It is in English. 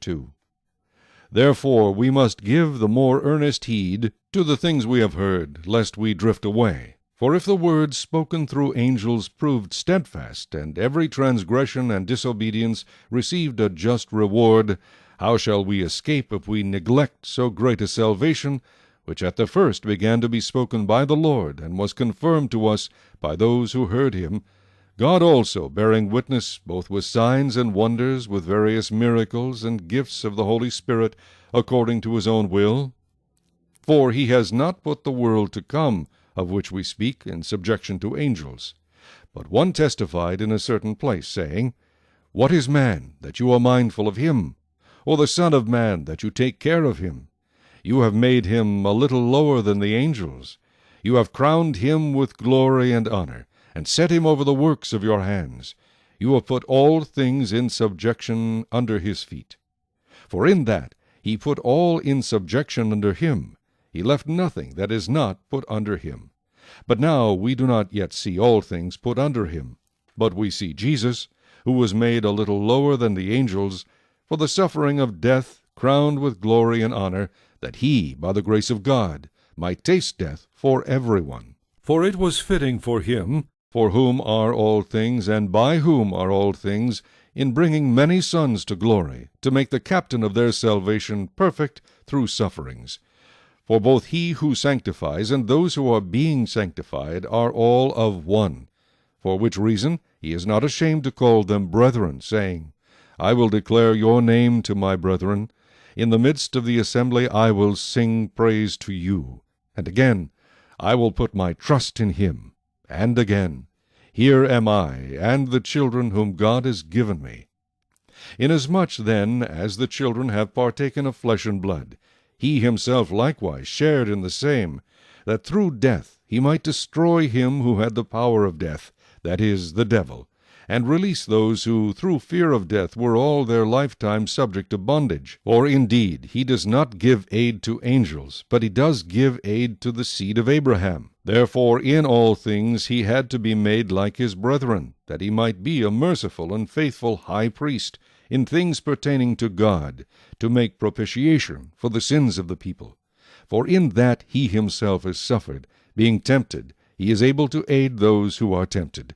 2. Therefore we must give the more earnest heed to the things we have heard, lest we drift away. For if the word spoken through angels proved steadfast, and every transgression and disobedience received a just reward, how shall we escape if we neglect so great a salvation, which at the first began to be spoken by the Lord, and was confirmed to us by those who heard him, God also bearing witness both with signs and wonders, with various miracles and gifts of the Holy Spirit, according to his own will? For he has not put the world to come, of which we speak, in subjection to angels. But one testified in a certain place, saying, What is man, that you are mindful of him? Or the Son of man, that you take care of him? You have made him a little lower than the angels. You have crowned him with glory and honor, and set him over the works of your hands. You have put all things in subjection under his feet. For in that he put all in subjection under him, he left nothing that is not put under him. But now we do not yet see all things put under him. But we see Jesus, who was made a little lower than the angels, for the suffering of death, crowned with glory and honor, that he, by the grace of God, might taste death for everyone. For it was fitting for him, for whom are all things, and by whom are all things, in bringing many sons to glory, to make the captain of their salvation perfect through sufferings. For both he who sanctifies and those who are being sanctified are all of one. For which reason he is not ashamed to call them brethren, saying, I will declare your name to my brethren. In the midst of the assembly I will sing praise to you. And again, I will put my trust in him. And again, Here am I, and the children whom God has given me. Inasmuch then as the children have partaken of flesh and blood, he himself likewise shared in the same, that through death he might destroy him who had the power of death, that is, the devil, and release those who through fear of death were all their lifetime subject to bondage. For indeed he does not give aid to angels, but he does give aid to the seed of Abraham. Therefore in all things he had to be made like his brethren, that he might be a merciful and faithful high priest, in things pertaining to God, to make propitiation for the sins of the people. For in that he himself has suffered, being tempted, he is able to aid those who are tempted.